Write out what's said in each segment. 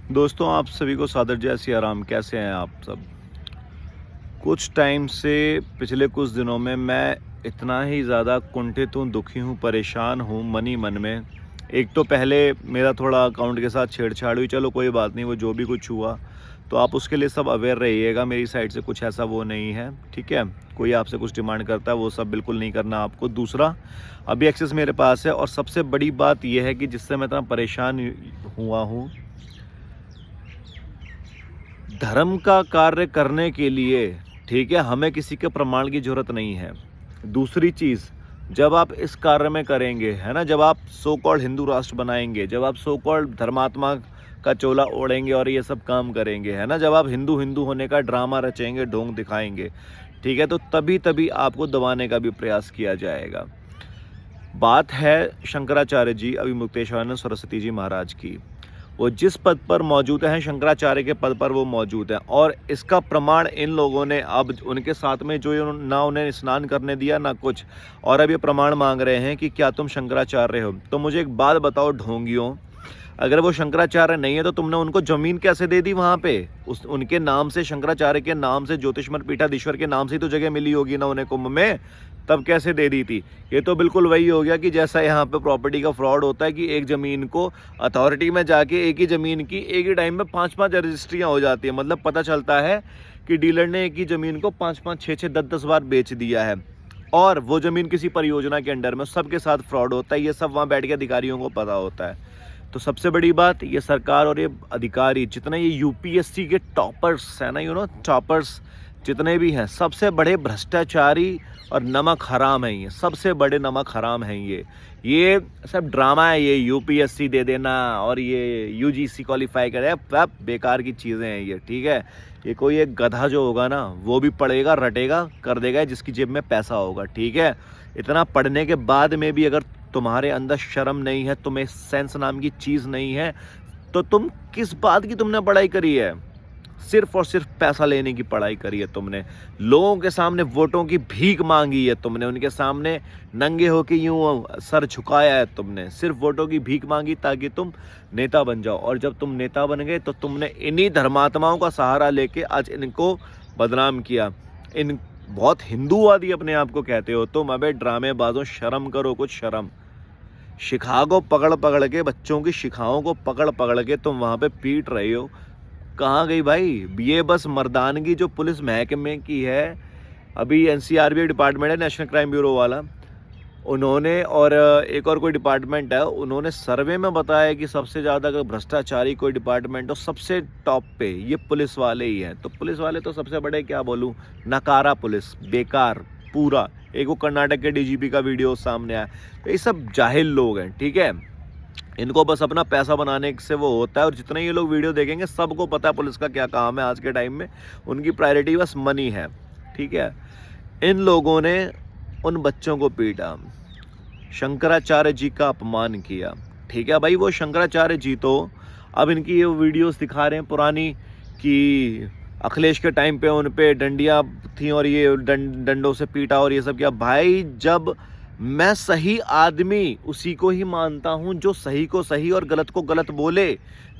दोस्तों, आप सभी को सादर जय सिया राम। कैसे हैं आप सब? कुछ टाइम से पिछले कुछ दिनों में मैं इतना ही ज़्यादा कुंठित हूँ, दुखी हूँ, परेशान हूँ मन ही मन में। एक तो पहले मेरा थोड़ा अकाउंट के साथ छेड़छाड़ हुई, चलो कोई बात नहीं, वो जो भी कुछ हुआ तो आप उसके लिए सब अवेयर रहिएगा। मेरी साइड से कुछ ऐसा वो नहीं है, ठीक है? कोई आपसे कुछ डिमांड करता है वो सब बिल्कुल नहीं करना आपको। दूसरा, अभी एक्सेस मेरे पास है और सबसे बड़ी बात यह है कि जिससे मैं इतना परेशान हुआ हूँ, धर्म का कार्य करने के लिए, ठीक है, हमें किसी के प्रमाण की ज़रूरत नहीं है। दूसरी चीज़, जब आप इस कार्य में करेंगे, है ना, जब आप सो कॉल्ड हिंदू राष्ट्र बनाएंगे, जब आप सो कॉल्ड धर्मात्मा का चोला ओढ़ेंगे और ये सब काम करेंगे, है ना, जब आप हिंदू हिंदू होने का ड्रामा रचेंगे, ढोंग दिखाएंगे, ठीक है, तो तभी तभी आपको दबाने का भी प्रयास किया जाएगा। बात है शंकराचार्य जी, अभी मुक्तेश्वरानंद सरस्वती जी महाराज की। वो जिस पद पर मौजूद हैं, शंकराचार्य के पद पर वो मौजूद हैं, और इसका प्रमाण इन लोगों ने अब उनके साथ में जो ना उन्हें स्नान करने दिया ना कुछ, और अब ये प्रमाण मांग रहे हैं कि क्या तुम शंकराचार्य हो। तो मुझे एक बात बताओ ढोंगियों, अगर वो शंकराचार्य नहीं है तो तुमने उनको जमीन कैसे दे दी वहाँ पे? उनके नाम से, शंकराचार्य के नाम से, ज्योतिषमठ पीठाधीश्वर के नाम से तो जगह मिली होगी ना उन्हें कुंभ में, तब कैसे दे दी थी? ये तो बिल्कुल वही हो गया कि जैसा यहाँ पे प्रॉपर्टी का फ्रॉड होता है कि एक ज़मीन को अथॉरिटी में जाके एक ही ज़मीन की एक ही टाइम में 5-5 रजिस्ट्रियाँ हो जाती हैं। मतलब पता चलता है कि डीलर ने एक ही ज़मीन को 5-5, 6-6, 10-10 बार बेच दिया है, और वो ज़मीन किसी परियोजना के अंडर में, सबके साथ फ्रॉड होता है। ये सब वहाँ बैठ के अधिकारियों को पता होता है। तो सबसे बड़ी बात, ये सरकार और ये अधिकारी, जितने ये यूपीएससी के टॉपर्स हैं ना, टॉपर्स जितने भी हैं, सबसे बड़े भ्रष्टाचारी और नमक हराम हैं ये, सबसे बड़े नमक हराम हैं ये सब ड्रामा है। ये यूपीएससी दे देना और ये यूजीसी क्वालिफाई करे, अब बेकार की चीज़ें हैं ये, ठीक है? ये कोई एक गधा जो होगा ना, वो भी पढ़ेगा, रटेगा, कर देगा जिसकी जेब में पैसा होगा, ठीक है? इतना पढ़ने के बाद में भी अगर तुम्हारे अंदर शर्म नहीं है, तुम्हें सेंस नाम की चीज़ नहीं है, तो तुम किस बात की तुमने पढ़ाई करी है? सिर्फ और सिर्फ पैसा लेने की पढ़ाई करी है तुमने। लोगों के सामने वोटों की भीख मांगी है तुमने, उनके सामने नंगे होके यूं सर झुकाया है तुमने, सिर्फ वोटों की भीख मांगी ताकि तुम नेता बन जाओ। और जब तुम नेता बन गए तो तुमने इन्हीं धर्मात्माओं का सहारा लेके आज इनको बदनाम किया। इन बहुत हिंदूवादी अपने आप को कहते हो तुम, अबे ड्रामेबाजों, शर्म करो, कुछ शर्म। शिखा को पकड़ पकड़ के, बच्चों की शिखाओं को पकड़ पकड़ के तुम वहाँ पे पीट रहे हो। कहाँ गई भाई ये बस मर्दानगी जो पुलिस महकमे की है? अभी एनसीआरबी डिपार्टमेंट है, नेशनल क्राइम ब्यूरो वाला, उन्होंने, और एक और कोई डिपार्टमेंट है, उन्होंने सर्वे में बताया कि सबसे ज़्यादा अगर भ्रष्टाचारी कोई डिपार्टमेंट हो, सबसे टॉप पे ये पुलिस वाले ही हैं। तो पुलिस वाले तो सबसे बड़े, क्या बोलूँ, नकारा पुलिस, बेकार पूरा। एक वो कर्नाटक के डीजीपी का वीडियो सामने आया। तो ये सब जाहिल लोग हैं, ठीक है? इनको बस अपना पैसा बनाने से वो होता है, और जितने ये लोग वीडियो देखेंगे सबको पता है पुलिस का क्या काम है आज के टाइम में। उनकी प्रायोरिटी बस मनी है, ठीक है? इन लोगों ने उन बच्चों को पीटा, शंकराचार्य जी का अपमान किया, ठीक है भाई? वो शंकराचार्य जी तो अब इनकी ये वीडियोस दिखा रहे हैं पुरानी कि अखिलेश के टाइम पे उन पे डंडियाँ थी और ये डंडों से पीटा और ये सब किया। भाई, जब मैं सही आदमी उसी को ही मानता हूं जो सही को सही और गलत को गलत बोले।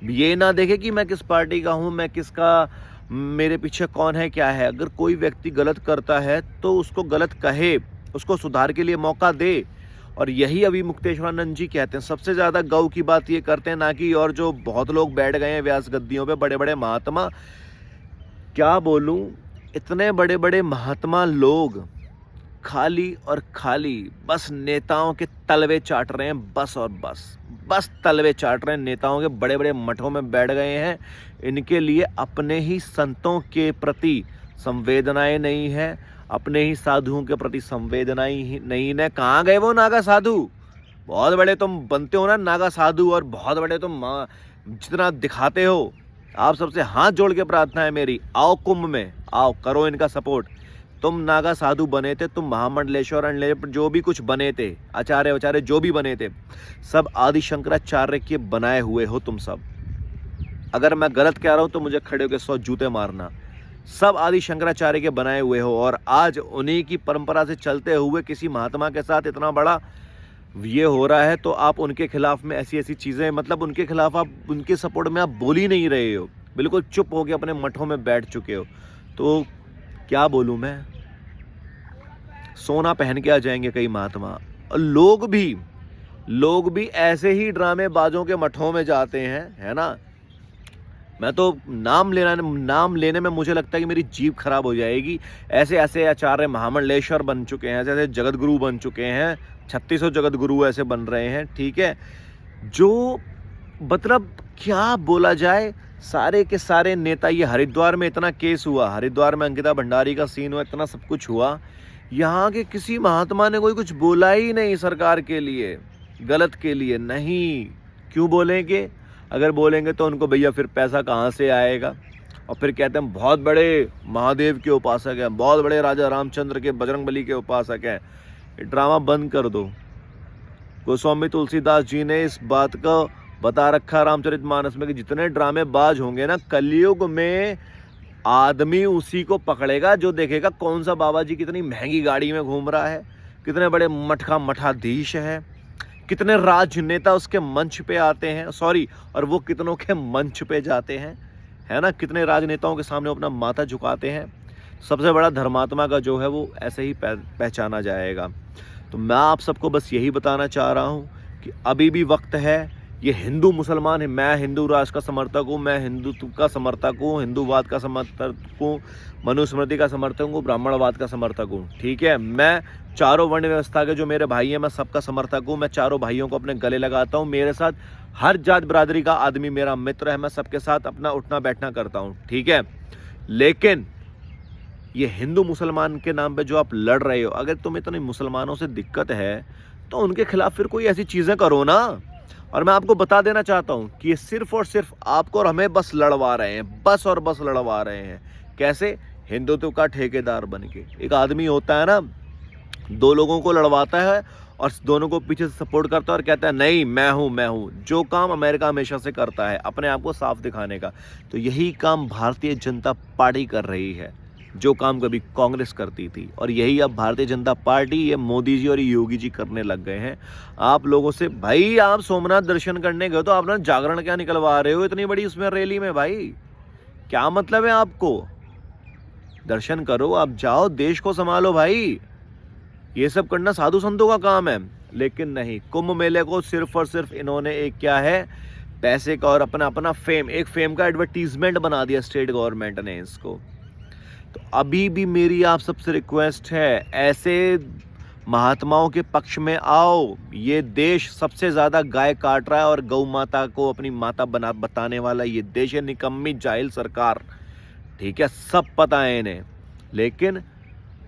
ये ना देखे कि मैं किस पार्टी का हूं, मैं किसका, मेरे पीछे कौन है, क्या है। अगर कोई व्यक्ति गलत करता है तो उसको गलत कहे, उसको सुधार के लिए मौका दे। और यही अभी मुक्तेश्वरानंद जी कहते हैं। सबसे ज़्यादा गौ की बात ये करते हैं ना कि, और जो बहुत लोग बैठ गए हैं व्यास गद्दियों पे, बड़े बड़े महात्मा, क्या बोलूं, इतने बड़े बड़े महात्मा लोग खाली और खाली बस नेताओं के तलवे चाट रहे हैं, बस और बस तलवे चाट रहे हैं। नेताओं के बड़े बड़े मठों में बैठ गए हैं। इनके लिए अपने ही संतों के प्रति संवेदनाएं नहीं है, अपने ही साधुओं के प्रति संवेदनाएं ही नहीं है। कहाँ गए वो नागा साधु? बहुत बड़े तुम बनते हो ना नागा साधु, और बहुत बड़े तुम जितना दिखाते हो। आप सबसे हाथ जोड़ के प्रार्थना है मेरी, आओ कुंभ में, आओ, करो इनका सपोर्ट। तुम नागा साधु बने थे, तुम महामंडलेश्वर जो भी कुछ बने थे, आचार्य वाचार्य जो भी बने थे, सब आदि शंकराचार्य के बनाए हुए हो तुम सब। अगर मैं गलत कह रहा हूं तो मुझे खड़े होकर 100 जूते मारना। सब आदि शंकराचार्य के बनाए हुए हो, और आज उन्हीं की परंपरा से चलते हुए किसी महात्मा के साथ इतना बड़ा ये हो रहा है तो आप उनके खिलाफ में ऐसी ऐसी चीज़ें, मतलब उनके खिलाफ आप, उनके सपोर्ट में आप बोल ही नहीं रहे हो, बिल्कुल चुप हो के अपने मठों में बैठ चुके हो। तो क्या बोलूँ मैं, सोना पहन के आ जाएंगे कई महात्मा। और लोग भी ऐसे ही ड्रामेबाजों के मठों में जाते हैं, है ना। मैं तो नाम लेने में मुझे लगता है कि मेरी जीभ खराब हो जाएगी। ऐसे ऐसे आचार्य महामंडलेश्वर बन चुके हैं, ऐसे ऐसे जगत गुरु बन चुके हैं, 3600 जगत गुरु ऐसे बन रहे हैं, ठीक है। जो मतलब क्या बोला जाए, सारे के सारे नेता, ये हरिद्वार में इतना केस हुआ, हरिद्वार में अंकिता भंडारी का सीन हुआ, इतना सब कुछ हुआ, यहाँ के किसी महात्मा ने कोई कुछ बोला ही नहीं सरकार के लिए, गलत के लिए नहीं। क्यों बोलेंगे? अगर बोलेंगे तो उनको भैया फिर पैसा कहाँ से आएगा, और फिर कहते हैं बहुत बड़े महादेव के उपासक हैं, बहुत बड़े राजा रामचंद्र के, बजरंगबली के उपासक हैं। ये ड्रामा बंद कर दो। गोस्वामी तुलसीदास जी ने इस बात का बता रखा रामचरितमानस में कि जितने ड्रामेबाज होंगे ना, कलयुग में आदमी उसी को पकड़ेगा जो देखेगा कौन सा बाबा जी कितनी महंगी गाड़ी में घूम रहा है, कितने बड़े मठ का मठाधीश है, कितने राजनेता उसके मंच पे आते हैं, सॉरी, और वो कितनों के मंच पे जाते हैं, है ना, कितने राजनेताओं के सामने अपना माथा झुकाते हैं। सबसे बड़ा धर्मात्मा का जो है वो ऐसे ही पहचाना जाएगा। तो मैं आप सबको बस यही बताना चाह रहा हूँ कि अभी भी वक्त है। ये हिंदू मुसलमान है, मैं हिंदू राष्ट्र का समर्थक हूँ, मैं हिंदुत्व का समर्थक हूँ, हिंदूवाद का समर्थक हूँ, मनुस्मृति का समर्थक हूँ, ब्राह्मणवाद का समर्थक हूँ, ठीक है। मैं चारों वर्ण व्यवस्था के जो मेरे भाई हैं, मैं सबका समर्थक हूँ। मैं चारों भाइयों को अपने गले लगाता हूँ। मेरे साथ हर जात बिरादरी का आदमी मेरा मित्र है, मैं सबके साथ अपना उठना बैठना करता हूँ, ठीक है। लेकिन ये हिंदू मुसलमान के नाम पे जो आप लड़ रहे हो, अगर तुम्हें इतनी मुसलमानों से दिक्कत है तो उनके खिलाफ फिर कोई ऐसी चीज़ें करो ना। और मैं आपको बता देना चाहता हूँ कि ये सिर्फ और सिर्फ आपको और हमें बस लड़वा रहे हैं, बस और बस लड़वा रहे हैं। कैसे? हिंदुत्व का ठेकेदार बन के। एक आदमी होता है ना, दो लोगों को लड़वाता है और दोनों को पीछे से सपोर्ट करता है और कहता है नहीं मैं हूँ। जो काम अमेरिका हमेशा से करता है अपने आप को साफ दिखाने का, तो यही काम भारतीय जनता पार्टी कर रही है, जो काम कभी कांग्रेस करती थी। और यही अब भारतीय जनता पार्टी, ये मोदी जी और योगी जी करने लग गए हैं। आप लोगों से, भाई आप सोमनाथ दर्शन करने गए तो आप ना जागरण क्या निकलवा रहे हो इतनी बड़ी उसमें रैली में? भाई क्या मतलब है आपको? दर्शन करो, आप जाओ, देश को संभालो भाई। ये सब करना साधु संतों का काम है। लेकिन नहीं, कुंभ मेले को सिर्फ और सिर्फ इन्होंने एक क्या है, पैसे का और अपना फेम, एक फेम का एडवर्टीजमेंट बना दिया स्टेट गवर्नमेंट ने इसको। तो अभी भी मेरी आप सबसे रिक्वेस्ट है, ऐसे महात्माओं के पक्ष में आओ। ये देश सबसे ज्यादा गाय काट रहा है और गौ माता को अपनी माता बताने वाला ये देश है। निकम्मी जाहिल सरकार, ठीक है, सब पता है इन्हें। लेकिन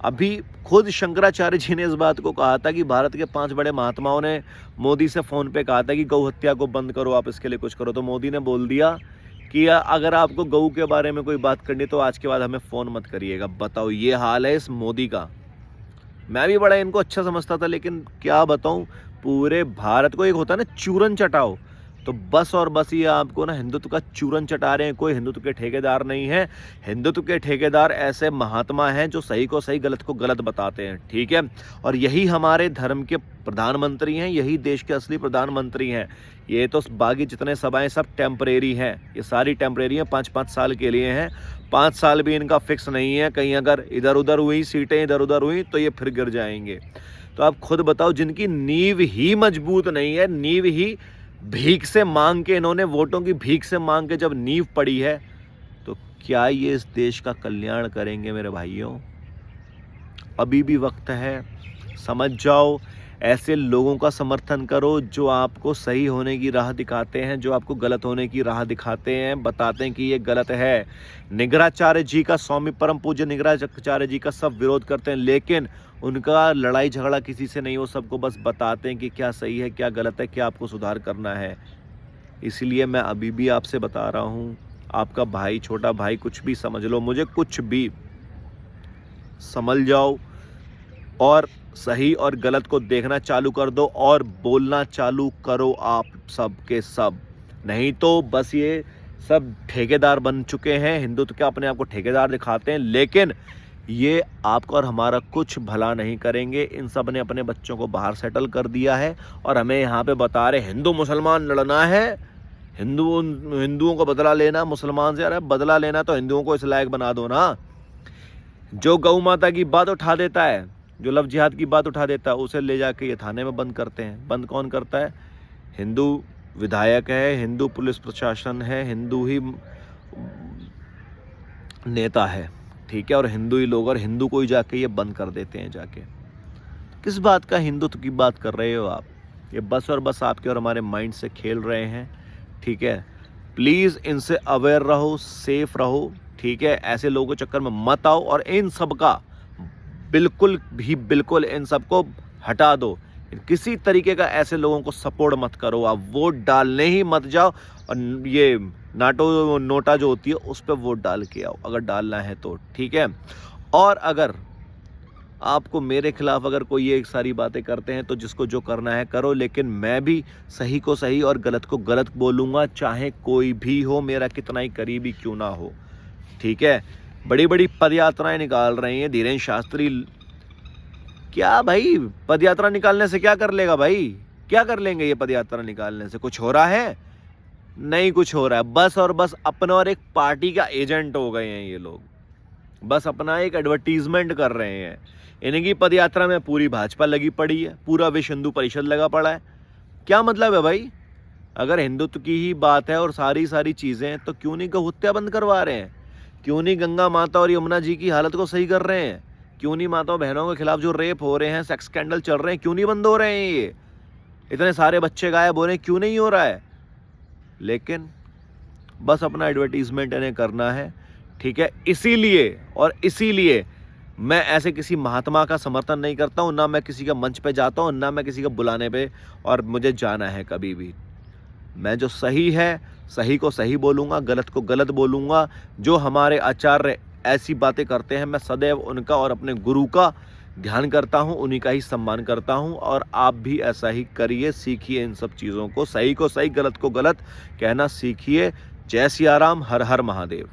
अभी खुद शंकराचार्य जी ने इस बात को कहा था कि भारत के 5 बड़े महात्माओं ने मोदी से फोन पे कहा था कि गौ हत्या को बंद करो, आप इसके लिए कुछ करो। तो मोदी ने बोल दिया कि अगर आपको गऊ के बारे में कोई बात करनी तो आज के बाद हमें फ़ोन मत करिएगा। बताओ, ये हाल है इस मोदी का। मैं भी बड़ा इनको अच्छा समझता था, लेकिन क्या बताऊं, पूरे भारत को, एक होता है ना चूरन चटाओ, तो बस और बस ये आपको ना हिंदुत्व का चूरन चटा रहे हैं। कोई हिंदुत्व के ठेकेदार नहीं है। हिंदुत्व के ठेकेदार ऐसे महात्मा हैं जो सही को सही, गलत को गलत बताते हैं, ठीक है। और यही हमारे धर्म के प्रधानमंत्री हैं, यही देश के असली प्रधानमंत्री हैं। ये तो बाकी जितने सभाएं सब टेम्परेरी हैं, ये सारी टेम्परेरी हैं, 5-5 साल के लिए हैं। 5 साल भी इनका फिक्स नहीं है। कहीं अगर इधर उधर हुई, सीटें इधर उधर हुई तो ये फिर गिर जाएंगे। तो आप खुद बताओ, जिनकी नींव ही मजबूत नहीं है, नींव ही भीख से मांग के, इन्होंने वोटों की भीख से मांग के जब नींव पड़ी है, तो क्या ये इस देश का कल्याण करेंगे? मेरे भाइयों, अभी भी वक्त है, समझ जाओ। ऐसे लोगों का समर्थन करो जो आपको सही होने की राह दिखाते हैं, जो आपको गलत होने की राह दिखाते हैं, बताते हैं कि ये गलत है। निगराचार्य जी का, स्वामी परम पूज्य निगराचार्य जी का सब विरोध करते हैं, लेकिन उनका लड़ाई झगड़ा किसी से नहीं। वो सबको बस बताते हैं कि क्या सही है, क्या गलत है, क्या आपको सुधार करना है। इसलिए मैं अभी भी आपसे बता रहा हूँ, आपका भाई, छोटा भाई, कुछ भी समझ लो, मुझे कुछ भी समझ जाओ और सही और गलत को देखना चालू कर दो और बोलना चालू करो आप सब के सब। नहीं तो बस ये सब ठेकेदार बन चुके हैं, हिंदुत्व के अपने आप को ठेकेदार दिखाते हैं, लेकिन ये आपका और हमारा कुछ भला नहीं करेंगे। इन सब ने अपने बच्चों को बाहर सेटल कर दिया है और हमें यहाँ पे बता रहे हिंदू मुसलमान लड़ना है, हिंदुओं को बदला लेना मुसलमान से। अरे बदला लेना तो हिंदुओं को इस लायक बना दो ना। जो गौ माता की बात उठा देता है, जो लव जिहाद की बात उठा देता है, उसे ले जाके ये थाने में बंद करते हैं। बंद कौन करता है? हिंदू विधायक है, हिंदू पुलिस प्रशासन है, हिंदू ही नेता है, ठीक है, और हिंदू ही लोग, और हिंदू को ही जाके ये बंद कर देते हैं जाके। किस बात का हिंदुत्व की बात कर रहे हो आप? ये बस और बस आपके और हमारे माइंड से खेल रहे हैं, ठीक है। प्लीज़ इनसे अवेयर रहो, सेफ रहो, ठीक है। ऐसे लोगों के चक्कर में मत आओ और इन सब का बिल्कुल इन सबको हटा दो। किसी तरीके का ऐसे लोगों को सपोर्ट मत करो। आप वोट डालने ही मत जाओ और ये नोटा जो होती है उस पर वोट डाल के आओ अगर डालना है तो, ठीक है। और अगर आपको मेरे खिलाफ अगर कोई ये सारी बातें करते हैं तो जिसको जो करना है करो, लेकिन मैं भी सही को सही और गलत को गलत बोलूँगा, चाहे कोई भी हो, मेरा कितना ही करीबी क्यों ना हो, ठीक है। बड़ी बड़ी पद यात्राएं निकाल रहे हैं धीरेन्द्र शास्त्री। क्या भाई, पद यात्रा निकालने से क्या कर लेगा भाई? क्या कर लेंगे ये पद यात्रा निकालने से? कुछ हो रहा है? नहीं कुछ हो रहा है। बस और बस अपना और एक पार्टी का एजेंट हो गए हैं ये लोग। बस अपना एक एडवर्टीजमेंट कर रहे हैं। इनकी पद यात्रा में पूरी भाजपा लगी पड़ी है, पूरा विश्व हिंदू परिषद लगा पड़ा है। क्या मतलब है भाई? अगर हिंदुत्व की ही बात है और सारी चीज़ें, तो क्यों नहीं गौ हत्या बंद करवा रहे हैं? क्यों नहीं गंगा माता और यमुना जी की हालत को सही कर रहे हैं? क्यों नहीं माताओं बहनों के खिलाफ जो रेप हो रहे हैं, सेक्स स्कैंडल चल रहे हैं, क्यों नहीं बंद हो रहे हैं? ये इतने सारे बच्चे गायब हो रहे हैं, क्यों नहीं हो रहा है? लेकिन बस अपना एडवर्टीजमेंट इन्हें करना है, ठीक है। इसीलिए मैं ऐसे किसी महात्मा का समर्थन नहीं करता हूँ, ना मैं किसी का मंच पे जाता हूँ, ना मैं किसी का बुलाने पे और मुझे जाना है कभी भी। मैं जो सही है सही को सही बोलूँगा, गलत को गलत बोलूँगा। जो हमारे आचार्य ऐसी बातें करते हैं, मैं सदैव उनका और अपने गुरु का ध्यान करता हूँ, उन्हीं का ही सम्मान करता हूँ। और आप भी ऐसा ही करिए, सीखिए इन सब चीज़ों को सही, गलत को गलत कहना सीखिए। जय सिया राम, हर हर महादेव।